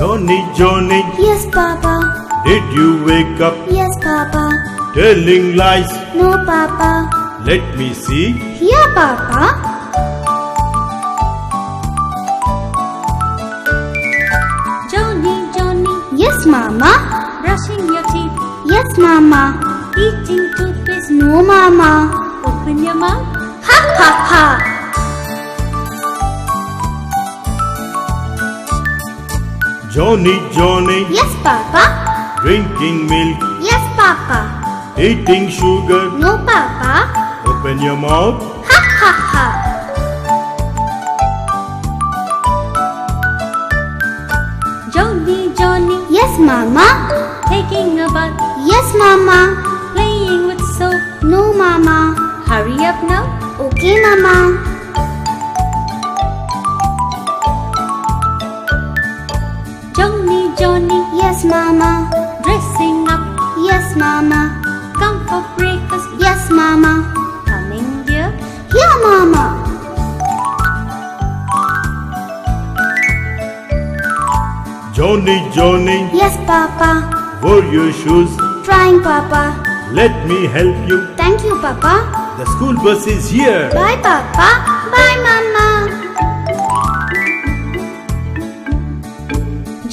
Johnny, Johnny, Yes, Papa. did you wake up Yes, Papa. telling lies? No, Papa. Let me see. Here, Papa. Johnny, Johnny, Yes, Mama. brushing your teeth, Yes, Mama. eating toothpaste. No, Mama. Open your mouth. Ha ha ha. Johnny, Johnny, Yes, Papa. drinking milk, Yes, Papa. eating sugar. No, Papa. Open your mouth. Ha ha ha. Johnny, Johnny, Yes, Mama. taking a bath, Yes, Mama. playing with soap. No, Mama. Hurry up now. Okay, Mama. Johnny, Johnny, Yes, Mama. dressing up, Yes, Mama. come for breakfast. Yes, Mama. Coming here. Here, Mama. Johnny, Johnny, Yes, Papa. wore your shoes. Trying, Papa. Let me help you. Thank you, Papa. The school bus is here. Bye, Papa. Bye, Mama.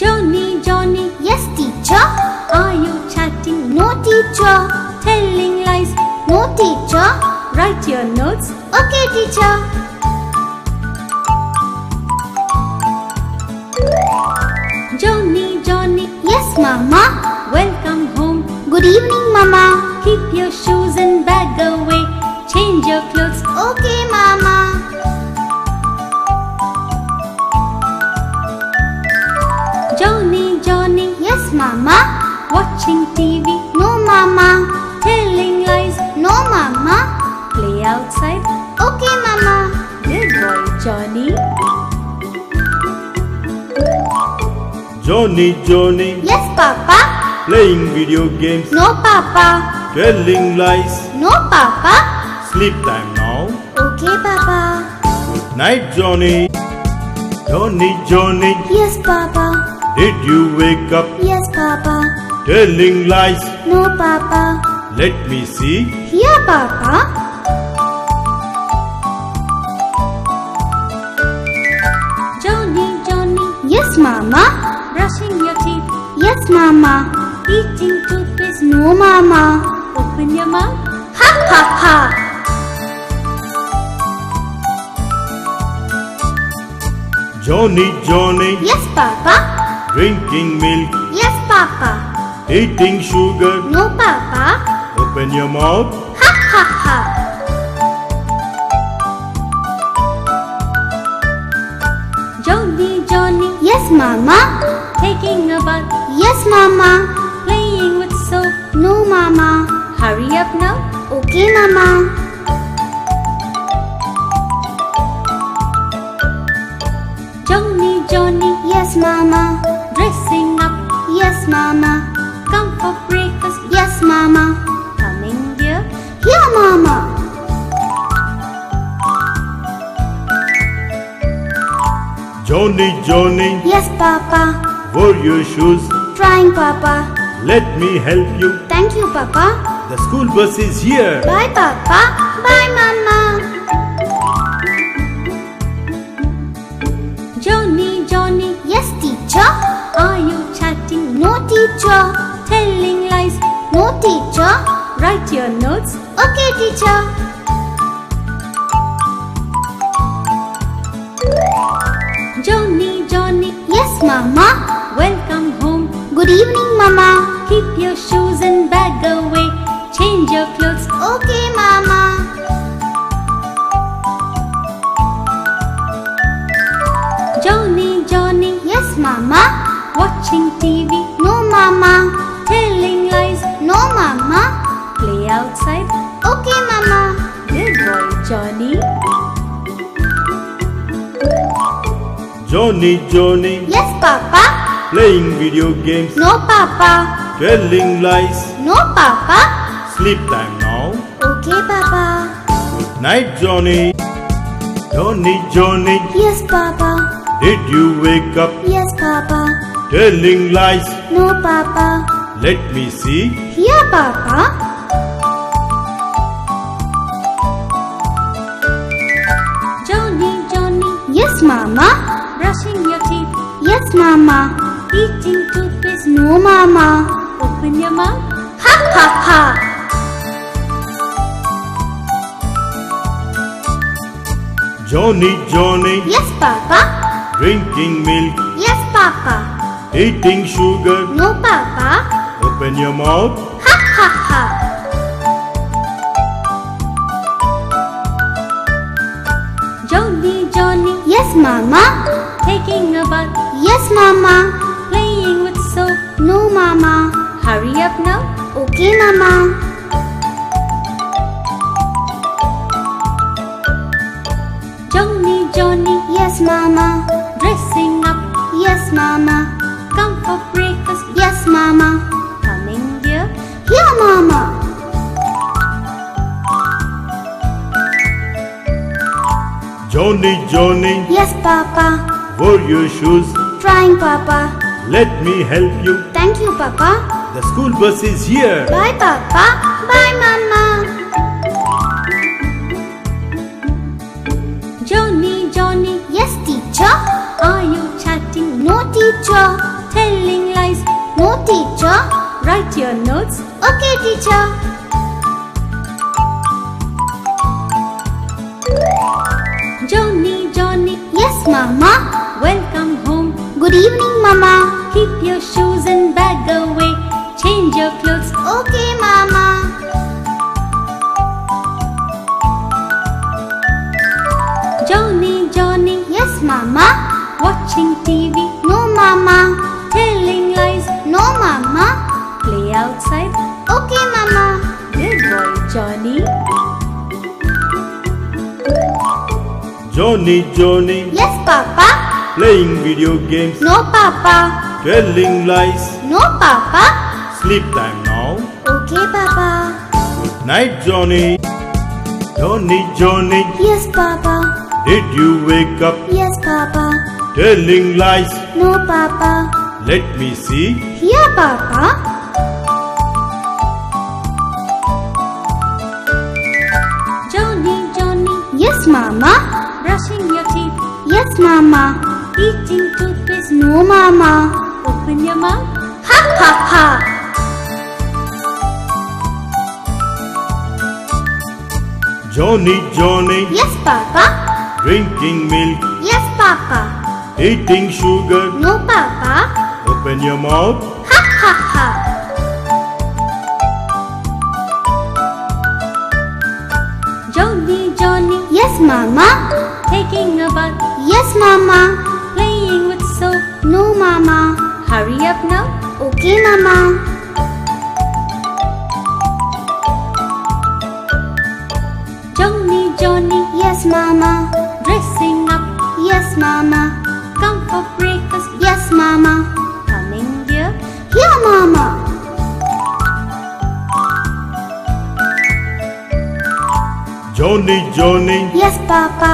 Johnny, Johnny, Yes, teacher. are you chatting? No, teacher. Telling lies? No, teacher. Write your notes. Okay, teacher. Johnny, Johnny, Yes, Mama. welcome home. Good evening, Mama. Keep your shoes and bag away. Change your clothes. Okay, Mama. Johnny, Johnny, Yes, Mama. watching TV. No, Mama. Telling lies. No, Mama. Play outside. Okay, Mama. Good boy, Johnny. Johnny, Johnny, Yes, Papa. playing video games, No, Papa. telling lies. No, Papa. Sleep time now. Okay, Papa. Good night, Johnny. Johnny, Johnny, Yes, Papa. did you wake up Yes, Papa. telling lies? No, Papa. Let me see. Here, Papa. Johnny, Johnny, Yes, Mama. brushing your teeth, Yes, Mama. eating toothpaste. No, Mama. Open your mouth. Ha ha ha. Johnny, Johnny, Yes, Papa. drinking milk, Yes, Papa. eating sugar. No, Papa. Open your mouth. Ha ha ha. Johnny, Johnny, Yes, Mama. taking a bath, Yes, Mama. playing with soap. No, Mama. Hurry up now. Okay, Mama. Johnny, Johnny, Yes, Mama. dressing up, Yes, Mama. come for breakfast. Yes, Mama. Coming here. Here, Mama. Johnny, Johnny, Yes, Papa. wore your shoes. Trying, Papa. Let me help you. Thank you, Papa. The school bus is here. Bye, Papa. Bye, Mama. Johnny, Johnny, Yes, teacher. are you chatting? No, teacher. Telling lies? No, teacher. Write your notes. Okay, teacher. Johnny, Johnny, Yes, Mama. welcome home. Good evening, Mama. Keep your shoes and bag away. Change your clothes. Okay, Mama. Johnny, Johnny, Yes, Mama. watching TV. No, Mama. Telling lies. No, Mama. Play outside. Okay, Mama. Good boy, Johnny. Johnny, Johnny, Yes, Papa. playing video games, No, Papa. telling lies. No, Papa. Sleep time now. Okay, Papa. Good night, Johnny. Johnny, Johnny, Yes, Papa. did you wake up Yes, Papa. Telling lies. No, Papa. Let me see. Here, Papa. Johnny, Johnny, Yes, Mama. brushing your teeth, Yes, Mama. eating toothpaste. No, Mama. Open your mouth. Ha ha ha. Johnny, Johnny, Yes, Papa. drinking milk, Yes, Papa. eating sugar. No, Papa. Open your mouth. Ha ha ha. Johnny, Johnny, Yes, Mama. taking a bath, Yes, Mama. playing with soap. No, Mama. Hurry up now. Okay, Mama. Johnny, Johnny, Yes, Mama. dressing up, Yes, Mama. come for breakfast. Yes, Mama. Coming dear. Here, Mama. Johnny, Johnny, Yes, Papa. wear your shoes. Trying, Papa. Let me help you. Thank you, Papa. The school bus is here. Bye, Papa. Bye, Mama. Johnny, Johnny, Yes, teacher. are you chatting? No, teacher. Telling lies. No, teacher. Write your notes. Okay, teacher. Johnny, Johnny, Yes, Mama. welcome home. Good evening, Mama. Keep your shoes and bag away. Change your clothes. Okay, Mama. Johnny, Johnny, Yes, Mama. watching TV. No, Mama. Telling lies. No, Mama. Play outside. Okay, Mama. Good boy, Johnny. Johnny, Johnny, Yes, Papa. playing video games, No, Papa. telling lies. No, Papa. Sleep time now. Okay, Papa. Night, Johnny. Johnny, Johnny, Yes, Papa. did you wake up? Yes, Papa. Telling lies. No, Papa. Let me see. Here, Papa. Johnny, Johnny, Yes, Mama. brushing your teeth, Yes, Mama. eating toothpaste. No, Mama. Open your mouth. Ha ha ha. Johnny, Johnny, Yes, Papa. drinking milk, Yes, Papa. eating sugar. No, Papa. Open your mouth. Ha ha ha. Johnny, Johnny, Yes, Mama. taking a bath, Yes, Mama. playing with soap. No, Mama. Hurry up now. Okay, Mama. Johnny, Johnny, Yes, Mama. dressing up, Yes, Mama. come for breakfast. Yes, Mama. Coming dear. Here, Mama. Johnny, Johnny, Yes, Papa.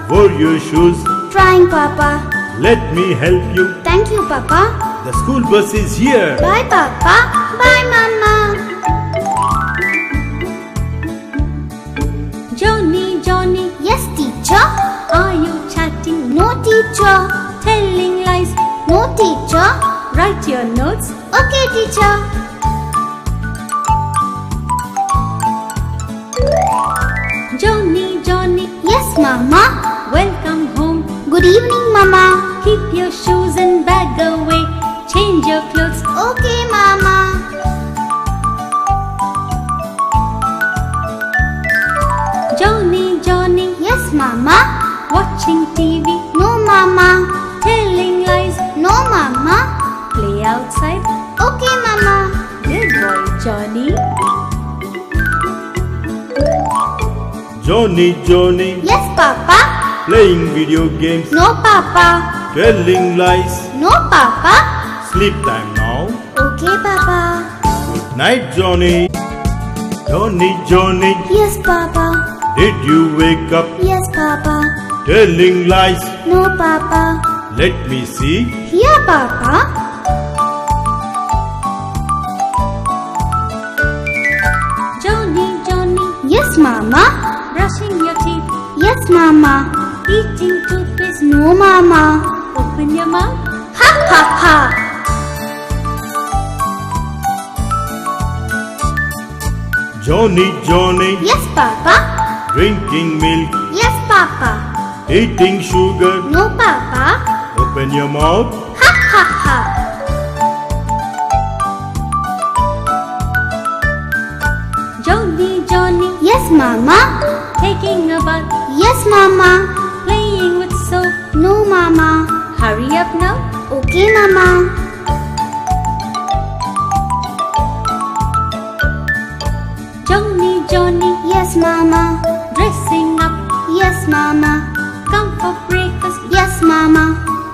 wear your shoes. Trying, Papa. Let me help you. Thank you, Papa. The school bus is here. Bye, Papa. Bye, Mama. Johnny, Johnny, Yes, teacher. are you chatting? No, teacher. Telling lies. No, teacher. Write your notes. Okay, teacher. Johnny, Johnny, Yes, Mama. welcome home. Good evening, Mama. Keep your shoes and bag away. Change your clothes. Okay, Mama. Johnny, Johnny, Yes, Mama. watching TV. No, Mama. Telling lies. No, Mama. Play outside. Okay, Mama. Good boy, Johnny. Johnny, Johnny, Yes, Papa. playing video games, No, Papa. telling lies. No, Papa. Sleep time now. Okay, Papa. Night, Johnny. Johnny, Johnny, Yes, Papa. did you wake up? Yes, Papa. Telling lies. No, Papa. Let me see. Here, Papa. Mama. Brushing your teeth. Yes, Mama. Eating toothpaste. No, Mama. Open your mouth. Ha ha ha. Johnny, Johnny, Yes, Papa. drinking milk, Yes, Papa. eating sugar. No, Papa. Open your mouth. Ha ha ha. Johnny, Johnny, Yes, Mama. taking a bath. Yes, Mama. Playing with soap. No, Mama. Hurry up now. Okay, Mama. Johnny, Johnny, Yes, Mama. dressing up. Yes, Mama. Come for breakfast. Yes, Mama.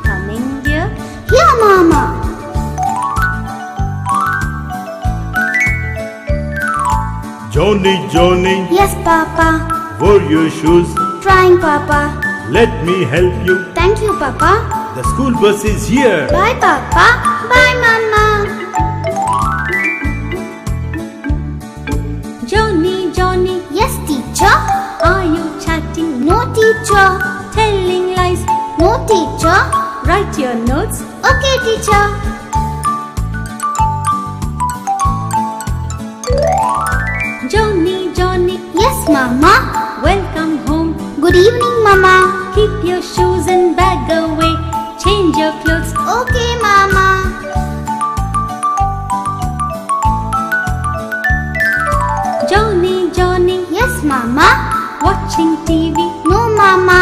Coming dear. Here, Mama. Johnny, Johnny, Yes, Papa. wear your shoes. Trying, Papa. Let me help you. Thank you, Papa. The school bus is here. Bye, Papa. Bye, Mama. Johnny, Johnny, Yes, teacher. are you chatting? No, teacher. Telling lies. No, teacher. Write your notes. Okay, teacher. Johnny, Johnny, Yes, Mama. welcome home. Good evening, Mama. Keep your shoes and bag away. Change your clothes. Okay, Mama. Johnny, Johnny, Yes, Mama. watching TV. No, Mama.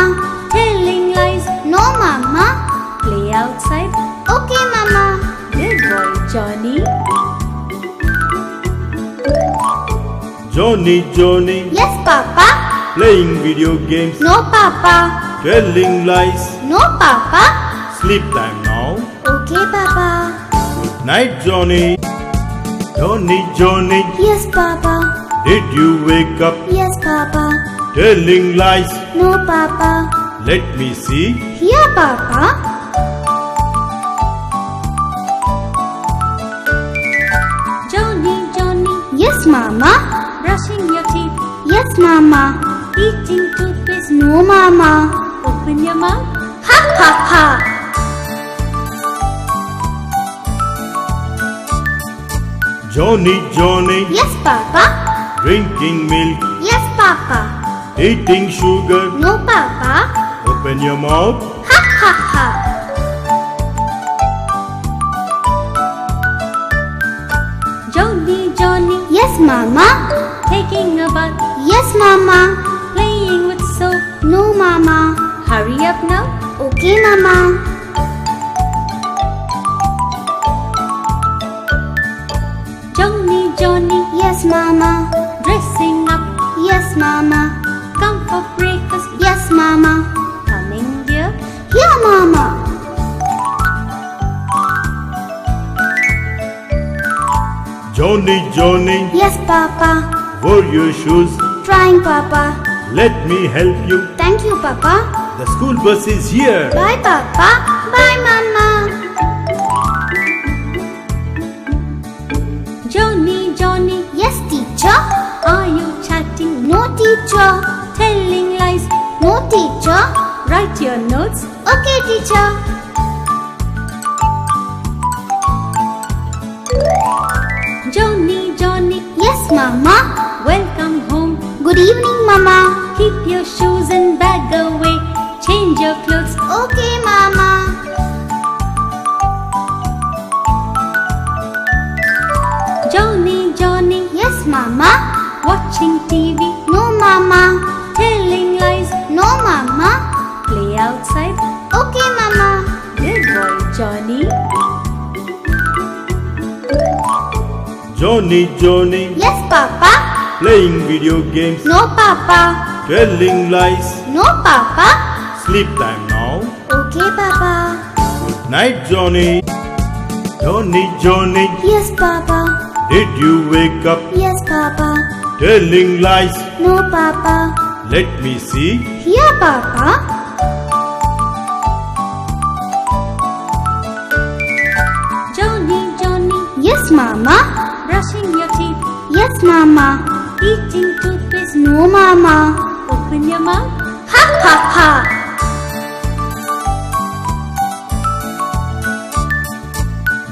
Telling lies. No, Mama. Play outside. Okay, Mama. Good boy, Johnny. Johnny, Johnny, Yes, Papa. playing video games, No, Papa. telling lies. No, Papa. Sleep time now. Okay, Papa. Night, Johnny. Johnny, Johnny, Yes, Papa. did you wake up? Yes, Papa. Telling lies. No, Papa. Let me see. Here, Papa. Johnny, Johnny, Yes, Mama. brushing your teeth. Yes, Mama. Eating toothpaste. No, Mama. Open your mouth. Ha ha ha. Johnny, Johnny, Yes, Papa. drinking milk, Yes, Papa. eating sugar. No, Papa. Open your mouth. Ha ha ha. Johnny, Johnny, Yes, Mama. taking a bath. Yes, Mama. Playing with soap. No, Mama. Hurry up now. Okay, Mama. Johnny, Johnny, Yes, Mama. dressing up. Yes, Mama. Come for breakfast. Yes, Mama. Coming dear. Here, Mama. Johnny, Johnny, Yes, Papa. wear your shoes. Trying, Papa. Let me help you. Thank you, Papa. The school bus is here. Bye, Papa. Bye, Mama. Johnny, Johnny, Yes, teacher. are you chatting? No, teacher. Telling lies. No, teacher. Write your notes. Okay, teacher. Johnny, Johnny, Yes, Mama. welcome home. Good evening, Mama. Keep your shoes and bag away. Change your clothes. Okay, Mama. Johnny, Johnny, Yes, Mama. watching TV. No, Mama. Telling lies. No, Mama. Play outside. Okay, Mama. Good boy, Johnny. Johnny, Johnny, Yes, Papa. playing video games, No, Papa. telling lies. No, Papa. Sleep time now. Okay, Papa. Night, Johnny. Johnny, Johnny, Yes, Papa. did you wake up? Yes, Papa. Telling lies. No, Papa. Let me see. Here, Papa. Johnny, Johnny, Yes, Mama. brushing your teeth. Yes, Mama. Eating toothpaste. toothpaste? No, Mama. Open your mouth. Ha ha ha.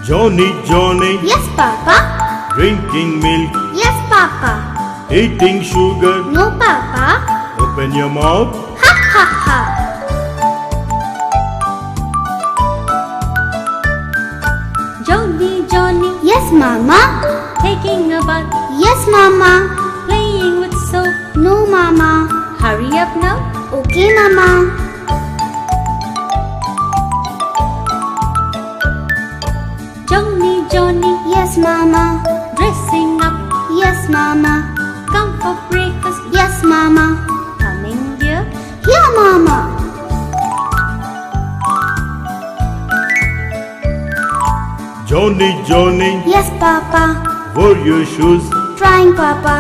Johnny, Johnny, Yes, Papa. drinking milk, Yes, Papa. eating sugar. No, Papa. Open your mouth. Ha ha ha. Johnny, Johnny, Yes, Mama. taking a bath. Yes, Mama. Playing with soap. No, Mama. Hurry up now. Okay, Mama. Johnny, Johnny, Yes, Mama. dressing up. Yes, Mama. Come for breakfast. Yes, Mama. Coming dear. Here, Mama. Johnny, Johnny, Yes, Papa. wear your shoes. Trying, Papa.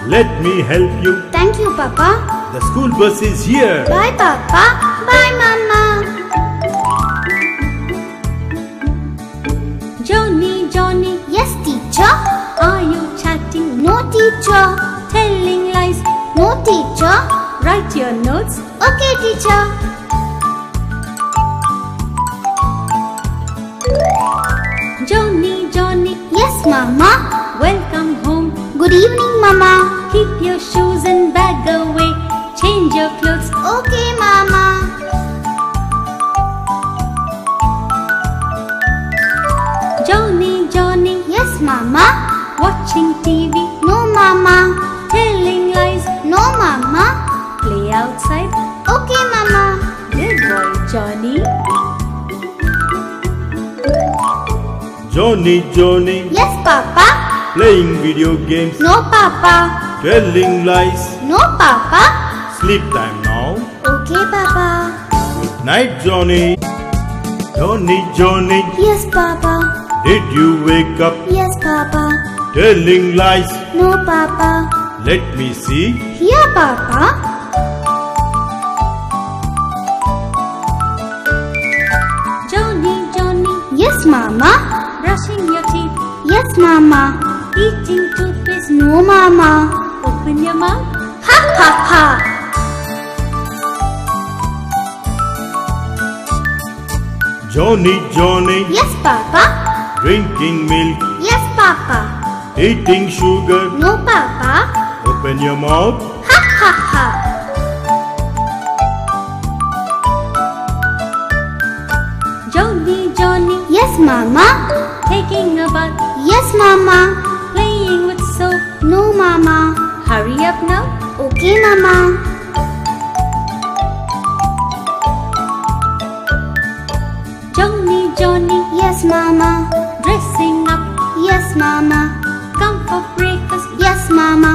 Let me help you. Thank you, Papa. The school bus is here. Bye, Papa. Bye, Mama. Johnny, Johnny, Yes, teacher. are you chatting? No, teacher. Telling lies. No, teacher. Write your notes. Okay, teacher. Johnny, Johnny, Yes, Mama. welcome home. Good evening, Mama. Keep your shoes and bag away. Change your clothes. Okay, Mama. Johnny, Johnny, Yes, Mama. watching TV. No, Mama. Telling lies. No, Mama. Play outside. Okay, Mama. Good boy, Johnny. Johnny, Johnny, Yes, Papa. playing video games, No, Papa. telling lies. No, Papa. Sleep time now. Okay, Papa. Night, Johnny. Johnny, Johnny, Yes, Papa. did you wake up? Yes, Papa. Telling lies. No, Papa. Let me see. Here, Papa. Johnny, Johnny, Yes, Mama. brushing your teeth. Yes, Mama. Eating toothpaste. No, Mama. Open your mouth. Ha ha ha. Johnny, Johnny, Yes, Papa. drinking milk, Yes, Papa. eating sugar. No, Papa. Open your mouth. Ha ha ha. Johnny, Johnny, Yes, Mama. taking a bath. Yes, Mama. Playing with soap. No, Mama. Hurry up now. Okay, Mama. Johnny, Johnny, Yes, Mama. dressing up. Yes, Mama. Come for breakfast. Yes, Mama.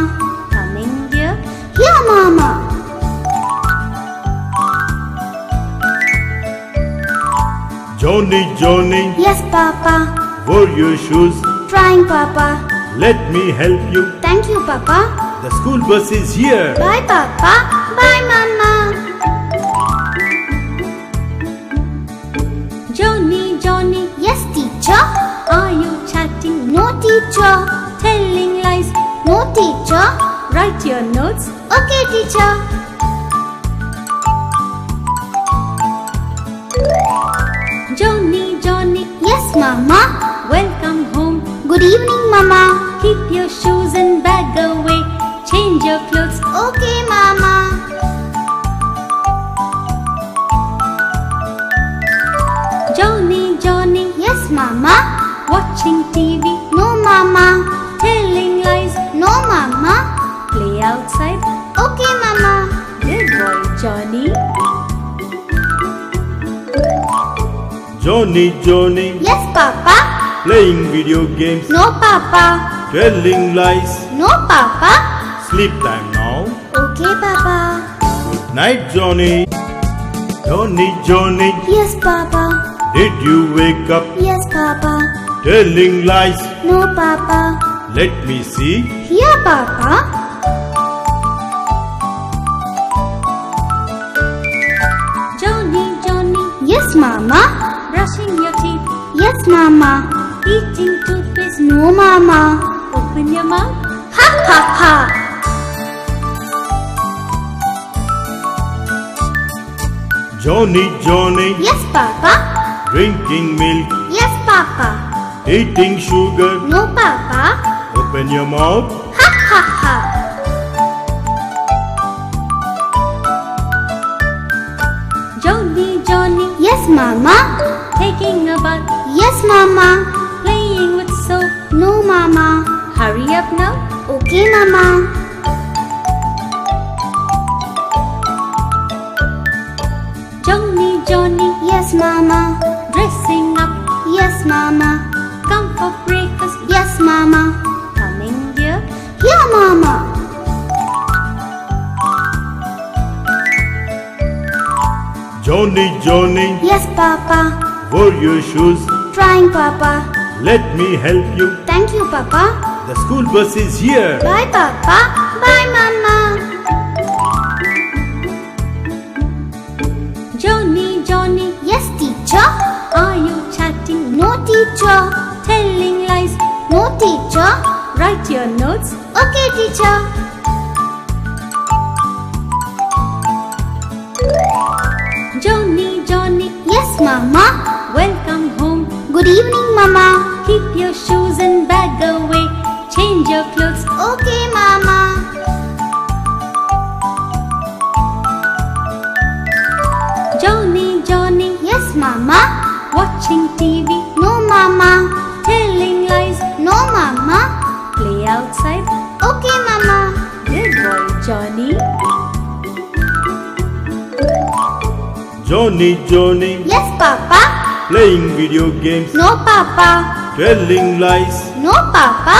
Coming dear. Here, Mama. Johnny, Johnny, Yes, Papa. wear your shoes. Trying, Papa. Let me help you. Thank you, Papa. The school bus is here. Bye, Papa. Bye, Mama. Johnny, Johnny, Yes, teacher. are you chatting? No, teacher. Telling lies. No, teacher. Write your notes. Okay, teacher. Johnny, Johnny, Yes, Mama. welcome home. Good evening, Mama. Keep your shoes and bag away. Change your clothes. Okay, Mama. Johnny, Johnny, Yes, Mama. watching TV. No, Mama. Telling lies. No, Mama. Play outside. Okay, Mama. Good boy, Johnny. Johnny, Johnny, Yes, Papa. playing video games, No, Papa. telling lies. No, Papa. Sleep time now. Okay, Papa. Night, Johnny. Johnny, Johnny, Yes, Papa. did you wake up? Yes, Papa. Telling lies. No, Papa. Let me see. Here, Papa. Johnny, Johnny, Yes, Mama. brushing your teeth. Yes, Mama. Eating toothpaste. No, Mama. Open your mouth. Ha ha ha. Johnny, Johnny, Yes, Papa. drinking milk, Yes, Papa. eating sugar. No, Papa. Open your mouth. Ha ha ha. Johnny, Johnny, Yes, Mama. taking a bath, Yes, Mama. playing with soap. No, Mama. Hurry up now. Okay, Mama. Johnny, Johnny, Yes, Mama. dressing up, Yes, Mama. come for breakfast. Yes, Mama. Coming dear. Here, Mama. Johnny, Johnny, Yes, Papa. wear your shoes. Trying, Papa. Let me help you. Thank you, Papa. The school bus is here. Bye, Papa. Bye, Mama. Johnny, Johnny, Yes, teacher. are you chatting? No, teacher. Telling lies? No, teacher. Write your notes. Okay, teacher. Johnny, Johnny, Yes, Mama. welcome home. Good evening, Mama. Keep your shoes and bag away. Change your clothes. Okay, Mama. Johnny, Johnny, Yes, Mama. watching TV. No, Mama. Telling lies. No, Mama. Play outside. Okay, Mama. Good boy, Johnny. Johnny, Johnny, Yes, Papa. playing video games, No, Papa. telling lies. No, Papa.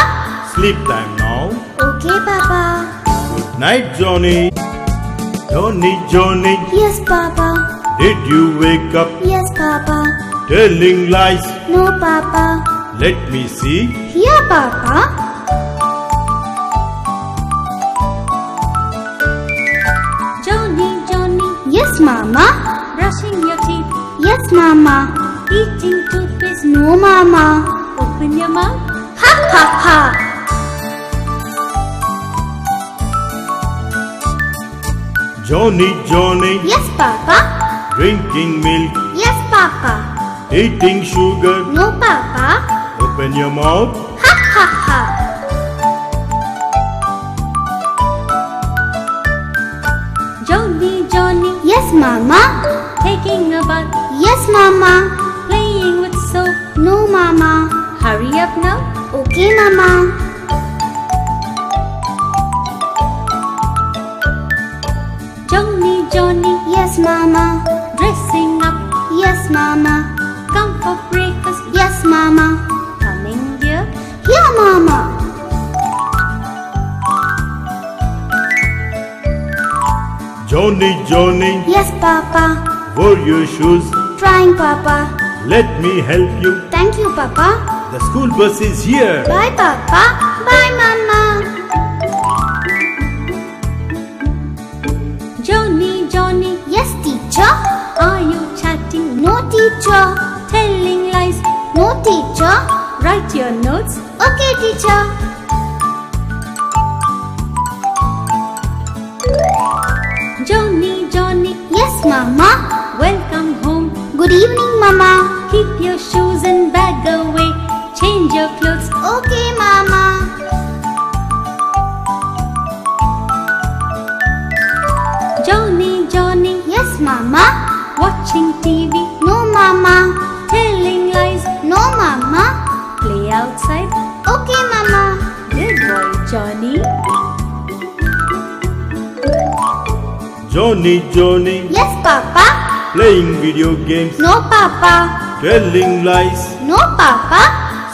Sleep time now. Okay, Papa. Night, Johnny. Johnny, Johnny, Yes, Papa. did you wake up? Yes, Papa. Telling lies. No, Papa. Let me see. Here, Papa. Johnny, Johnny, Yes, Mama. brushing your teeth. Yes, Mama. Eating toothpaste. No, Mama. Open your mouth. Ha ha ha. Johnny, Johnny, Yes, Papa. drinking milk, Yes, Papa. eating sugar. No, Papa. Open your mouth. Ha ha ha. Johnny, Johnny, Yes, Mama. taking a bath, Yes, Mama. playing with soap. No, Mama. Hurry up now. Okay, Mama. Johnny, Johnny, Yes, Mama. dressing up, Yes, Mama. come for breakfast. Yes, Mama. Coming dear. Here, Mama. Johnny, Johnny, Yes, Papa. wear your shoes. Trying, Papa. Let me help you. Thank you, Papa. The school bus is here. Bye, Papa. Bye, Mama. Johnny, Johnny, Yes, teacher. are you chatting? No, teacher. Telling lies? No, teacher. Write your notes. Okay, teacher. Johnny, Johnny, Yes, Mama. welcome home. Good evening, Mama. Keep your shoes and bag away. Change your clothes. Okay, Mama. Johnny, Johnny, Yes, Mama. watching TV. No, Mama. Telling lies? No, Mama. Play outside. Okay, Mama. Good boy, Johnny. Johnny, Johnny, Yes, Papa. playing video games, No, Papa. telling lies. No, Papa.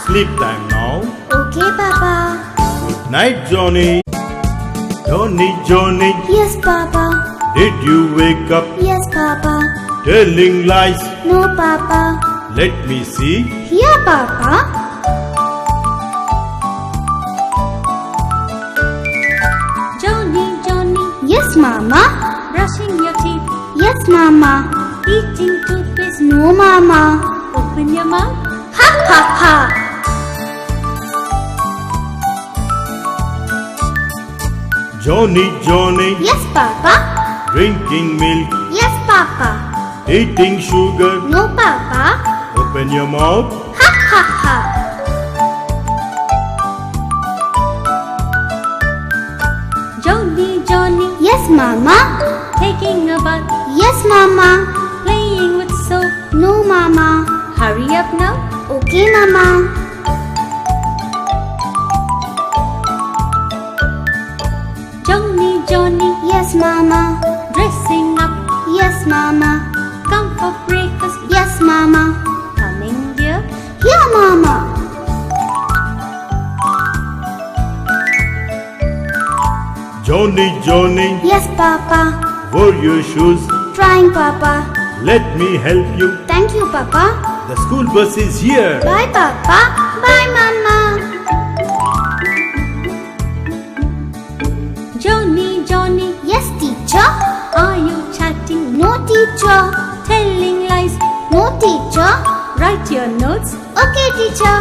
Sleep time now. Okay, Papa. Night, Johnny. Johnny, Johnny, Yes, Papa. did you wake up? Yes, Papa. Telling lies. No, Papa. Let me see. Here, Papa. Johnny, Johnny, Yes, Mama. brushing your teeth. Yes, Mama. Eating toothpaste. No, Mama. Open your mouth. Ha ha ha. Johnny, Johnny, Yes, Papa. drinking milk, Yes, Papa. Eating sugar. No, Papa. Open your mouth. Ha ha ha. Johnny, Johnny, Yes, Mama. taking a bath, Yes, Mama. playing with soap. No, Mama. Hurry up now. Okay, Mama. Johnny, Johnny, Yes, Mama. dressing up, Yes, Mama. come for breakfast. Yes, Mama. Coming dear, Here, Mama. Johnny, Johnny, Yes, Papa. wear your shoes. Trying, Papa. Let me help you. Thank you, Papa. The school bus is here. Bye, Papa. Bye, Mama. Johnny, Johnny, Yes, teacher. are you chatting? No, teacher. Telling lies, No, teacher. write your notes. Okay, teacher.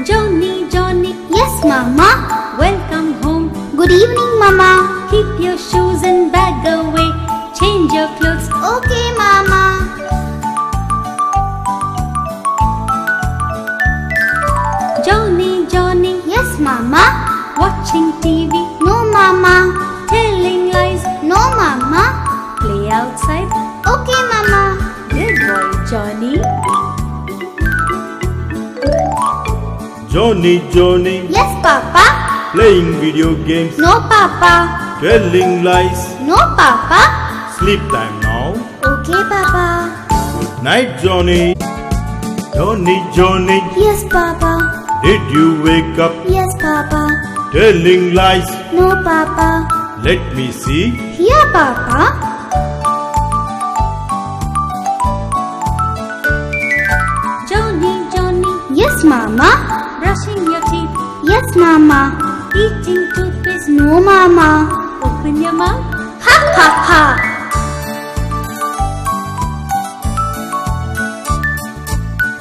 Johnny, Johnny, Yes, Mama. welcome home. Good evening, Mama. Keep your shoes and bag away. Change your clothes. Okay, Mama. Johnny, Johnny, Yes, Mama. watching TV. No, Mama. Telling lies, No, Mama. play outside. Okay, Mama. Good boy, Johnny. Johnny, Johnny, Yes, Papa. playing video games. No, Papa. Telling lies. No, Papa. Sleep time now. Okay, Papa. Night, Johnny. Johnny, Johnny, Yes, Papa. did you wake up? Yes, Papa. Telling lies. No, Papa. Let me see. Here, Papa. Johnny, Johnny, Yes, Mama. brushing your teeth. Yes, Mama. Eating toothpaste. No, Mama. Open your mouth. Ha ha ha.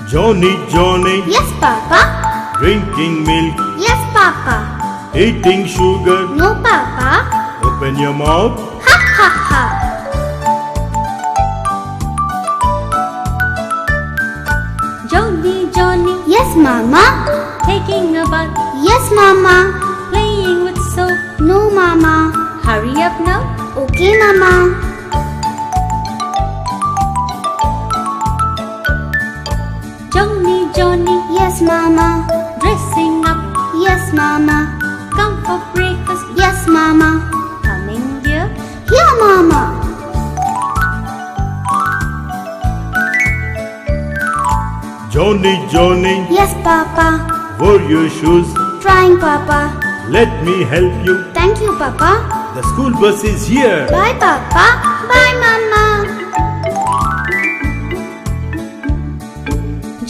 Johnny, Johnny, Yes, Papa. drinking milk. Yes, Papa. Eating sugar. No, Papa. Open your mouth. Ha ha ha. Johnny, Johnny, Yes, Mama. taking a bath, Yes, Mama. playing with soap. No, Mama. Hurry up now. Okay, Mama. Johnny, Johnny, Yes, Mama. dressing up, Yes, Mama. come for breakfast. Yes, Mama. Coming dear, Here, Mama. Johnny, Johnny, Yes, Papa. wear your shoes. Trying, Papa. Let me help you. Thank you, Papa. The school bus is here. Bye, Papa. Bye, Mama.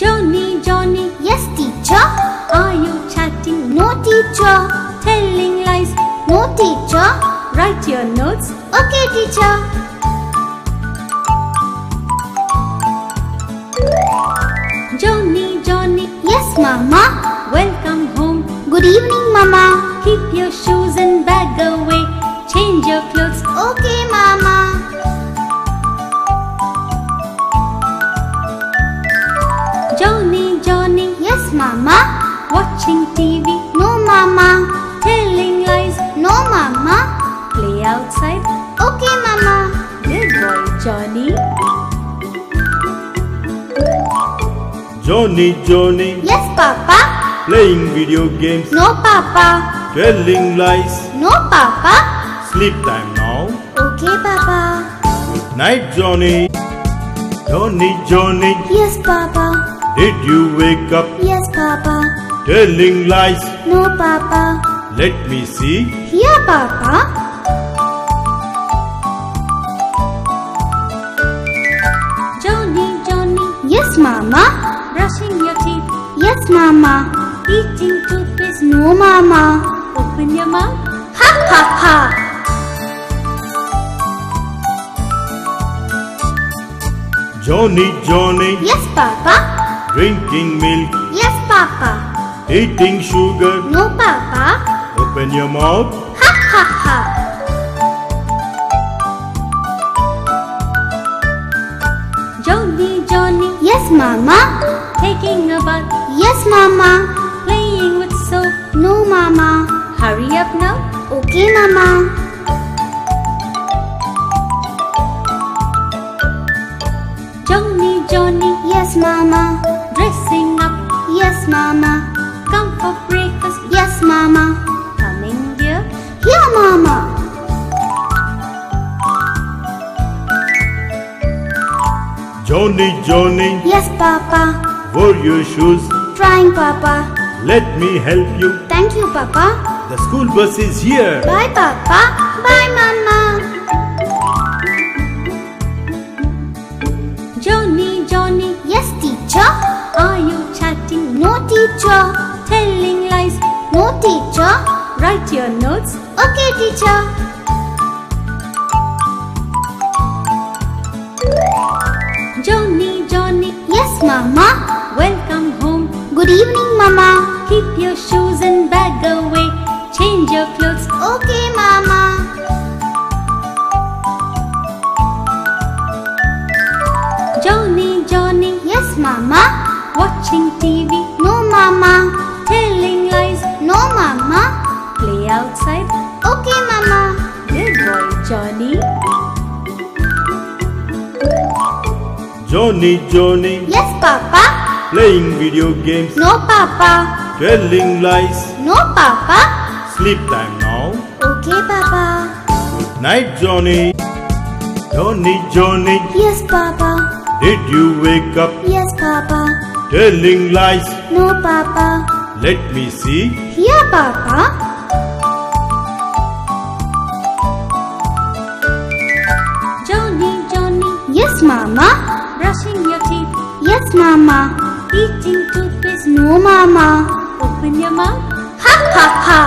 Johnny, Johnny, Yes, teacher. are you chatting? No, teacher. Telling lies, No, teacher. write your notes. Okay, teacher. Johnny, Johnny, Yes, Mama. welcome home. Good evening, Mama. Keep your shoes and bag away. Change your clothes. Okay, Mama. Johnny, Johnny, Yes, Mama. watching TV. No, Mama. Telling lies, No, Mama. play outside. Okay, Mama. Good boy, Johnny. Johnny, Johnny, Yes, Papa. playing video games. No, Papa. Telling lies. No, Papa. Sleep time now. Okay, Papa. Night, Johnny. Johnny, Johnny, Yes, Papa. did you wake up? Yes, Papa. Telling lies. No, Papa. Let me see. Here, Papa. Johnny, Johnny, Yes, Mama. brushing your teeth. Yes, Mama. Eating toothpaste. No, Mama. Open your mouth. Ha ha ha. Johnny, Johnny, Yes, Papa. drinking milk. Yes, Papa. Eating sugar. No, Papa. Open your mouth. Ha ha ha. Yes, Mama. Taking a bath, Yes, Mama. playing with soap. No, Mama. Hurry up now. Okay, Mama. Johnny, Johnny, Yes, Mama. dressing up. Yes, Mama. Come for breakfast. Yes, Mama. Coming here. Here, Mama. Johnny, Johnny, Yes, Papa. wear your shoes. Trying, Papa. Let me help you. Thank you, Papa. The school bus is here. Bye, Papa. Bye, Mama. Johnny, Johnny, Yes, teacher. are you chatting? No, teacher. Telling lies. No, teacher. Write your notes. Okay, teacher. Johnny, Johnny, Yes, Mama. welcome home. Good evening, Mama. Keep your shoes and bag away. Change your clothes. Okay, Mama. Johnny, Johnny, Yes, Mama. watching TV. No, Mama. Telling lies. No, Mama. Play outside. Okay, Mama. Good boy, Johnny. Johnny, Johnny, Yes, Papa. playing video games. No, Papa. Telling lies. No, Papa. Sleep time now. Okay, Papa. Night, Johnny. Johnny, Johnny, Yes, Papa. did you wake up? Yes, Papa. Telling lies. No, Papa. Let me see. Here, Papa. Johnny, Johnny, Yes, Mama. brushing your teeth. Yes, Mama. Eating toothpaste. No, Mama. Open your mouth. Ha, ha, ha.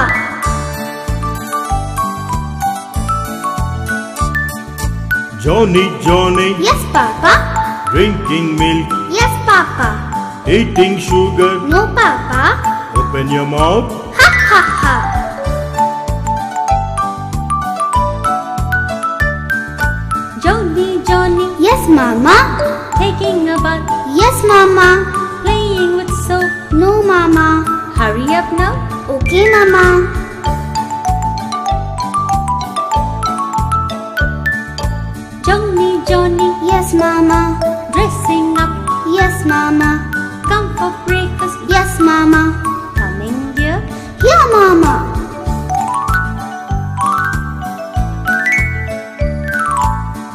Johnny, Johnny, Yes, Papa. drinking milk. Yes, Papa. Eating sugar. No, Papa. Open your mouth. Ha, ha, ha. Johnny, Johnny, Yes, Mama. taking a bath. Yes, Mama. Playing with soap. No, Mama. Hurry up now. Okay, Mama. Johnny, Johnny, Yes, Mama. dressing up. Yes, Mama. Come for breakfast. Yes, Mama. Coming here. Here, Mama.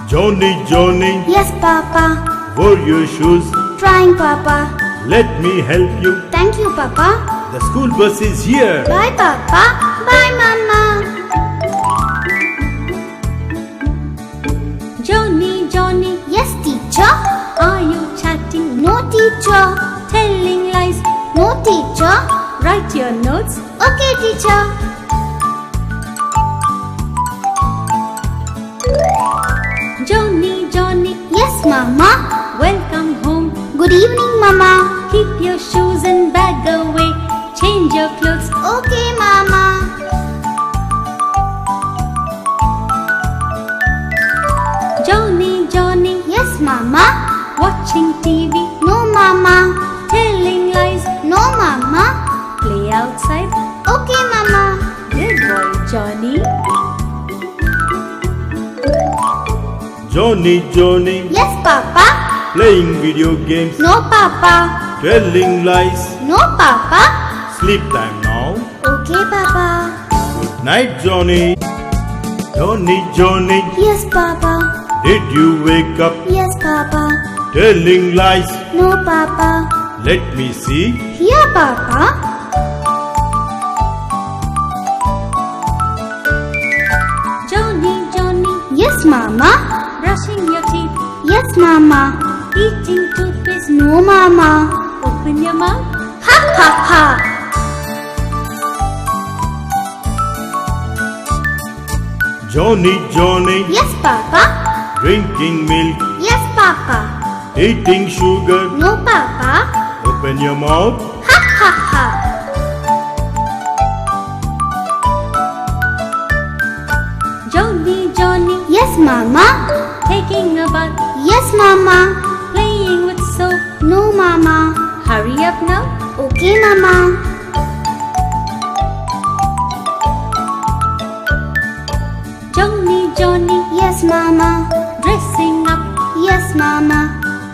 Johnny, Johnny, Yes, Papa. wear your shoes. Trying, Papa. Let me help you. Thank you, Papa. The school bus is here. Bye, Papa. Bye, Mama. Johnny, Johnny, Yes, teacher. are you chatting? No, teacher. Telling lies. No, teacher. Write your notes. Okay, teacher. Johnny, Johnny, Yes, Mama. welcome home. Good evening, Mama. Keep your shoes and bag away. Change your clothes. Okay, Mama. Johnny, Johnny, Yes, Mama. watching TV. No, Mama. Telling lies. No, Mama. Play outside. Okay, Mama. Good boy, Johnny. Johnny, Johnny, Yes, Papa. playing video games. No, Papa. Telling lies. No, Papa. Sleep time now. Okay, Papa. Night, Johnny. Johnny, Johnny, Yes, Papa. did you wake up? Yes, Papa. Telling lies. No, Papa. Let me see. Here, Papa. Johnny, Johnny, Yes, Mama. brushing your teeth. Yes, Mama. Eating toothpaste. No, Mama. Open your mouth. Ha, ha, ha. Johnny, Johnny, Yes, Papa. drinking milk. Yes, Papa. Eating sugar. No, Papa. Open your mouth. Ha, ha, ha. Johnny, Johnny, Yes, Mama. taking a bath. Yes, Mama. Playing with soap. No, Mama. Hurry up now. Okay, Mama. Johnny, Johnny, Yes, Mama. dressing up. Yes, Mama.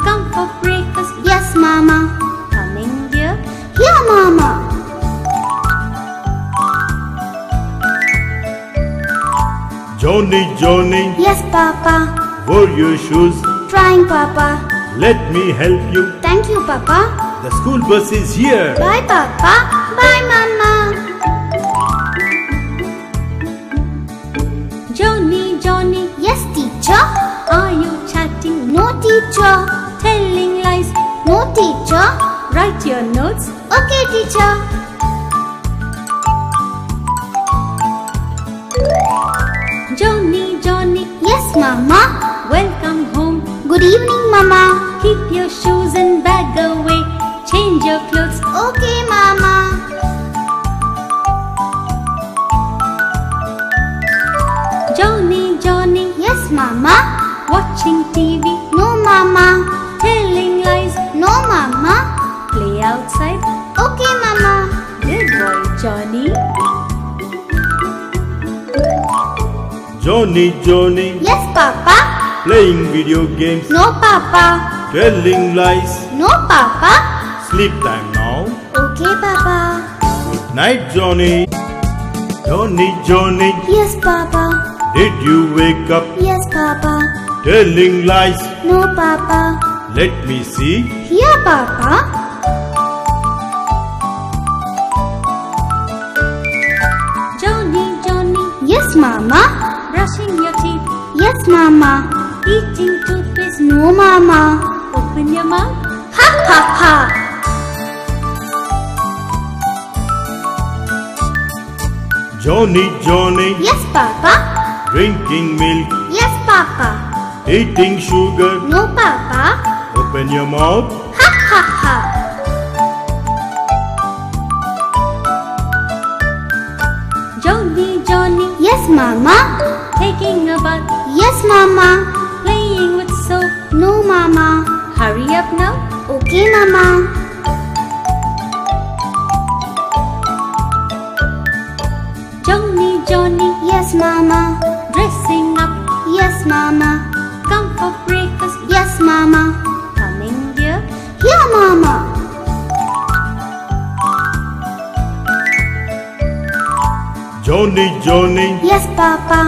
Come for breakfast. Yes, Mama. Coming here. Here, Mama. Johnny, Johnny, Yes, Papa. wear your shoes. Trying, Papa. Let me help you. Thank you, Papa. The school bus is here. Bye, Papa. Bye, Mama. Johnny, Johnny, Yes, teacher. are you chatting? No, teacher. Telling lies? No, teacher. Write your notes. Okay, teacher. Johnny, Johnny, Yes, Mama. welcome home. Good evening, Mama. Keep your shoes and bag away. Change your clothes. Okay, Mama. Johnny, Johnny, Yes, Mama. watching TV. No, Mama. Telling lies. No, Mama. Play outside. Okay, Mama. Good boy, Johnny. Johnny, Johnny, Yes, Papa. playing video games. No, Papa. Telling lies. No, Papa. Sleep time now. Okay, Papa. Night, Johnny. Johnny, Johnny, Yes, Papa. did you wake up? Yes, Papa. Telling lies. No, Papa. Let me see. Here, Papa. Johnny, Johnny, Yes, Mama. brushing your teeth. Yes, Mama. Eating toothpaste. No, Mama. Open your mouth. Ha, ha, ha. Johnny, Johnny, Yes, Papa. drinking milk. Yes, Papa. Eating sugar. No, Papa. Open your mouth. Ha, ha, ha. Johnny, Johnny, Yes, Mama. taking a bath. Yes, Mama. Playing with soap. No, Mama. Hurry up now. Okay, Mama. Johnny, Johnny, Yes, Mama. dressing up. Yes, Mama. Come for breakfast. Yes, Mama. Coming here. Here, Mama. Johnny, Johnny, Yes, Papa.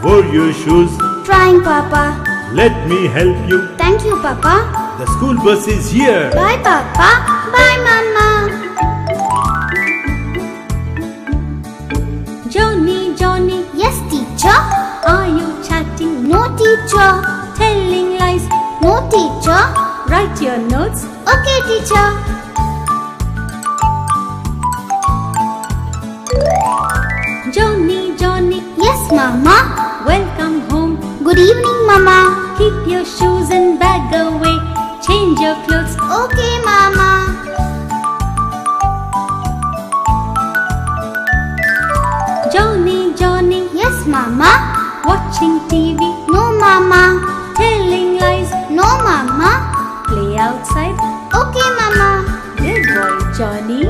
wear your shoes. Trying, Papa. Let me help you. Thank you, Papa. The school bus is here. Bye, Papa. Bye, Mama. Johnny, Johnny, Yes, teacher. are you chatting? No, teacher. Telling lies? No, teacher. Write your notes. Okay, teacher. Johnny, Johnny, Yes, Mama. welcome home. Good evening, Mama. Keep your shoes and bag away. Change your clothes. Okay, Mama. Johnny, Johnny, Yes, Mama. watching TV. No, Mama. Telling lies. No, Mama. Play outside. Okay, Mama. Good boy, Johnny.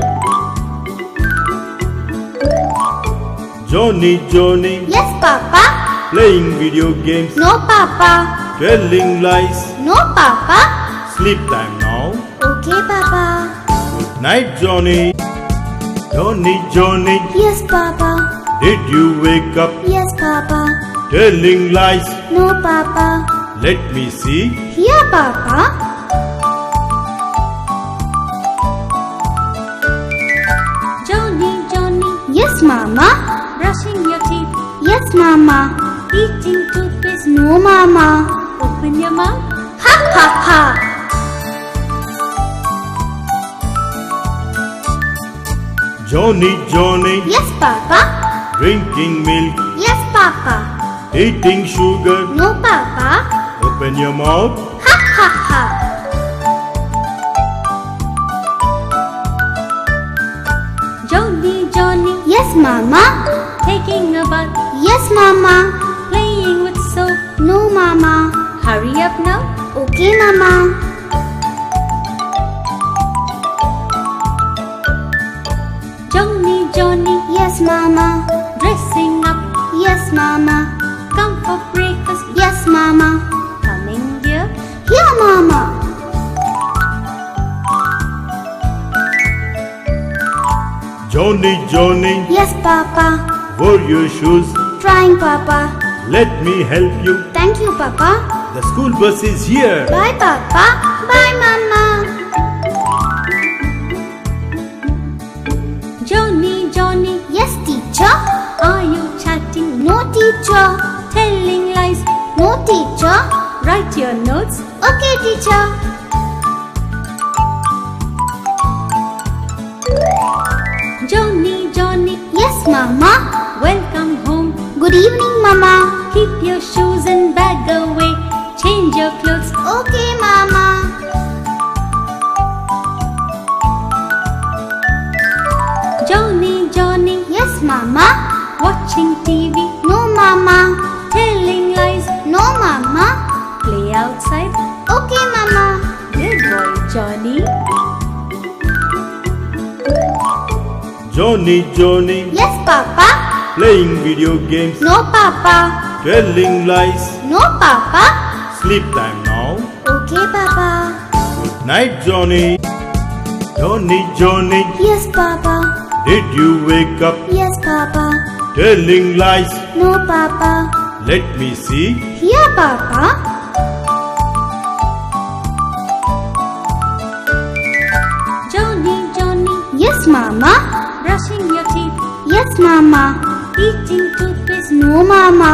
Johnny, Johnny, Yes, Papa. playing video games. No, Papa. Telling lies. No, Papa. Sleep time now. Okay, Papa. Night, Johnny. Johnny, Johnny, Yes, Papa. did you wake up? Yes, Papa. Telling lies. No, Papa. Let me see. Here, Papa. Johnny, Johnny, Yes, Mama. brushing your teeth. Yes, Mama. Eating toothpaste. No, Mama. Open your mouth. Ha, ha, ha. Johnny, Johnny, Yes, Papa. drinking milk. Yes, Papa. Eating sugar. No, Papa. Open your mouth. Ha, ha, ha. Johnny, Johnny, Yes, Mama. taking a bath. Yes, Mama. Playing with soap. No, Mama. Hurry up now. Okay, Mama. Johnny, Johnny, Yes, Papa. where your shoes? Trying, Papa. Let me help you. Thank you, Papa. The school bus is here. Bye, Papa. Bye, Mama. Johnny, Johnny, Yes, teacher. are you chatting? No, teacher. Telling lies? No, teacher. Write your notes. Okay, teacher. Johnny, Johnny, Yes, Mama. welcome home. Good evening, Mama. Keep your shoes and bag away. Change your clothes. Okay, Mama. Johnny, Johnny, Yes, Mama. watching TV. No, Mama. Telling lies. No, Mama. Play outside. Okay, Mama. Good boy, Johnny. Johnny, Johnny, Yes, Papa. playing video games. No, Papa. Telling lies. No, Papa. Sleep time now. Okay, Papa. Good night, Johnny. Johnny, Johnny, Yes, Papa. did you wake up? Yes, Papa. Telling lies. No, Papa. Let me see. Here, Papa. Johnny, Johnny, Yes, Mama. brushing your teeth. Yes, Mama. Eating toothpaste. No, Mama.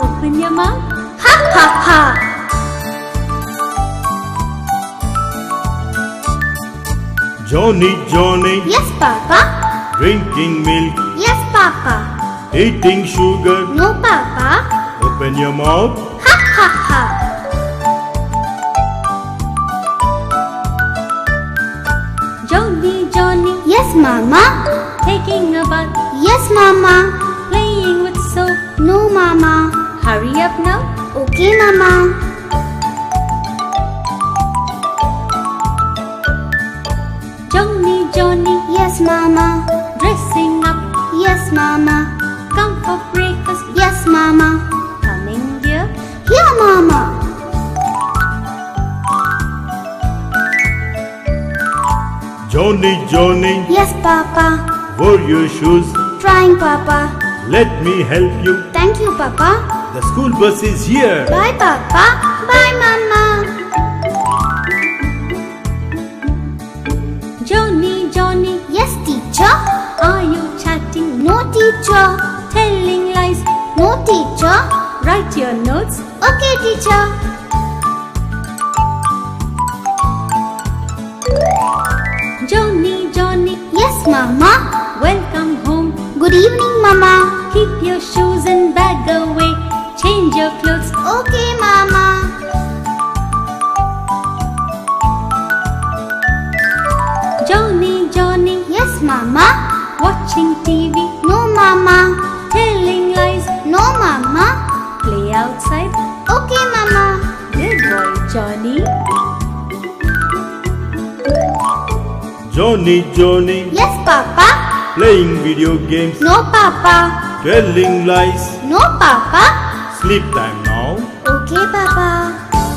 Open your mouth. Ha, ha, ha. Johnny, Johnny, Yes, Papa. drinking milk. Yes, Papa. Eating sugar. No, Papa. Open your mouth. Ha, ha, ha. Johnny, Johnny, Yes, Mama. taking a bath. Yes, Mama. Playing with soap. No, Mama. Hurry up now. Okay, Mama. Johnny, Johnny, Yes, Mama. dressing up. Yes, Mama. Come for breakfast. Yes, Mama. Coming here. Here, Mama. Johnny, Johnny, Yes, Papa. where your shoes? Trying, Papa. Let me help you. Thank you, Papa. The school bus is here. Bye, Papa. Bye, Mama. Johnny, Johnny, Yes, teacher. are you chatting? No, teacher. Telling lies? No, teacher. Write your notes. Okay, teacher. Johnny, Johnny, Yes, Mama. welcome home. Good evening, Mama. Keep your shoes and bag away. Change your clothes. Okay, Mama. Johnny, Johnny, Yes, Mama. watching TV. No, Mama. Telling lies. No, Mama. Play outside. Okay, Mama. Good boy, Johnny. Johnny, Johnny, Yes, Papa. playing video games. No, Papa. Telling lies. No, Papa. Sleep time now. Okay, Papa.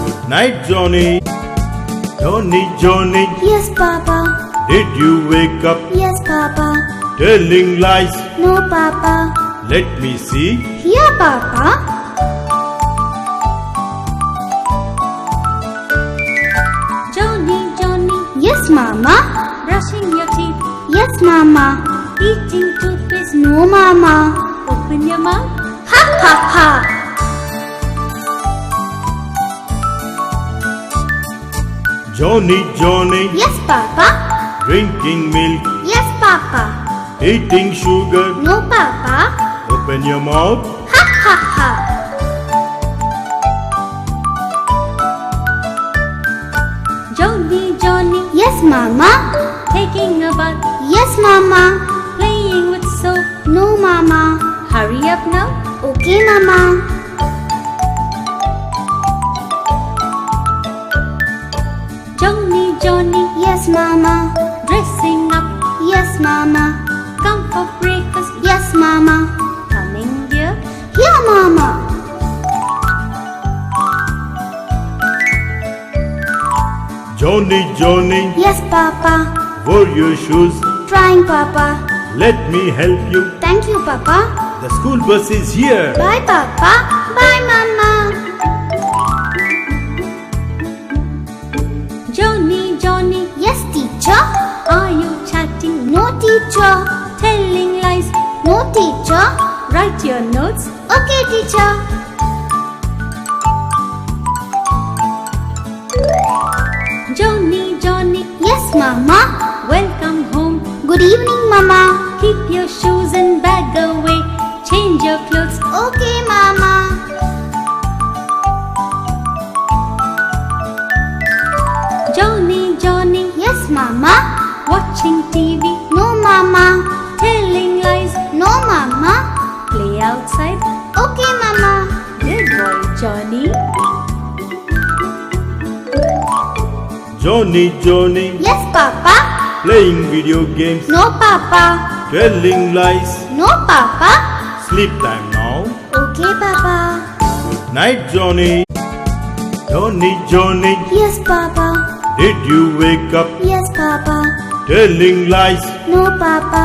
Good night, Johnny. Johnny, Johnny, Yes, Papa. did you wake up? Yes, Papa. Telling lies. No, Papa. Let me see. Here, Papa. Johnny, Johnny, Yes, Mama. brushing your teeth. Yes, Mama. Eating toothpaste. No, Mama. Open your mouth. Ha, ha, ha. Johnny, Johnny, Yes, Papa. drinking milk. Yes, Papa. Eating sugar. No, Papa. Open your mouth. Ha, ha, ha. Johnny, Johnny, Yes, Mama. taking a bath. Yes, Mama. Playing with soap. No, Mama. Hurry up now. Okay, Mama. Johnny, Johnny, Yes, Mama. dressing up. Yes, Mama. Come for breakfast. Yes, Mama. Coming here. Here, Mama. Johnny, Johnny, Yes, Papa. where your shoes? Trying, Papa. Let me help you. Thank you, Papa. The school bus is here. Bye, Papa. Bye, Mama. Johnny, Johnny, Yes, teacher. are you chatting? No, teacher. Telling lies? No, teacher. Write your notes. Okay, teacher. Johnny, Johnny, Yes, Mama. welcome home. Good evening, Mama. Keep your shoes and bag away. Change your clothes. Okay, Mama. Johnny, Johnny, Yes, Mama. watching TV. No, Mama. Telling lies. No, Mama. Play outside. Okay, Mama. Good boy, Johnny. Johnny, Johnny, Yes, Papa. playing video games, No, Papa. telling lies. No, Papa. Sleep time now. Okay, Papa. Good night, Johnny. Johnny, Johnny, Yes, Papa. did you wake up? Yes, Papa. Telling lies. No, Papa.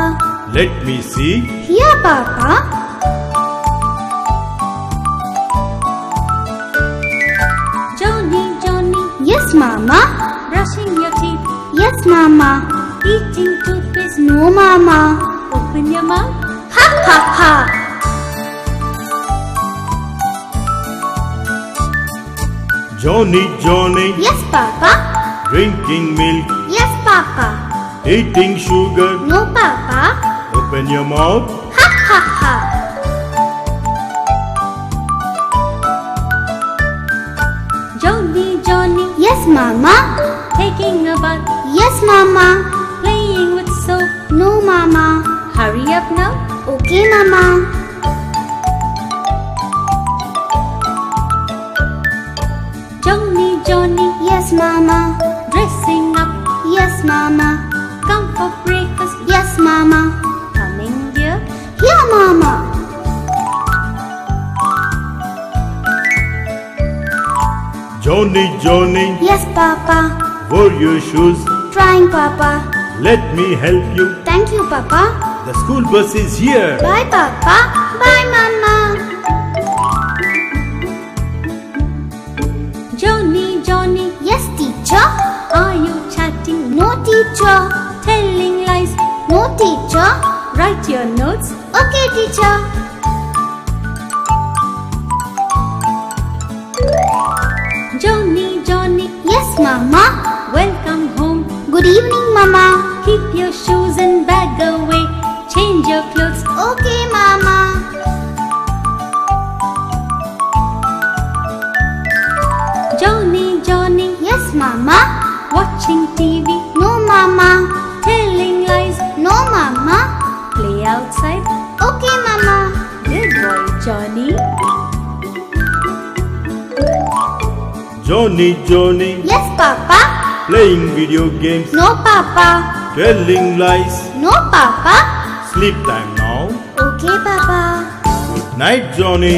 Let me see. Here, Papa. Johnny, Johnny, Yes, Mama. brushing your teeth. Yes, Mama. Eating toothpaste. No, Mama. Open your mouth. Ha, ha, ha. Johnny, Johnny, Yes, Papa. drinking milk, Yes, Papa. eating sugar. No, Papa. Open your mouth. Ha, ha, ha. Johnny, Johnny, Yes, Mama. taking a bath. Yes, Mama. Playing with soap. No, Mama. Hurry up now. Okay, Mama. Johnny, Johnny, Yes, Mama. dressing up. Yes, Mama. Come for breakfast. Yes, Mama. Coming, dear. Here, Mama. Johnny, Johnny, Yes, Papa. wear your shoes. Trying, Papa. Let me help you. Thank you, Papa. The school bus is here. Bye, Papa. Bye, Mama. Johnny, Johnny, Yes, teacher. are you chatting? No, teacher. Telling lies? No, teacher. Write your notes. Okay, teacher. Johnny, Johnny, Yes, Mama. welcome home. Good evening, Mama. Keep your shoes and bag away. Change your clothes. Okay, Mama. Johnny, Johnny, Yes, Mama. watching TV. No, Mama. Telling lies. No, Mama. Play outside. Okay, Mama. Good boy, Johnny. Johnny, Johnny, Yes, Papa. playing video games, No, Papa. telling lies. No, Papa. Sleep time now. Okay, Papa. Good night, Johnny.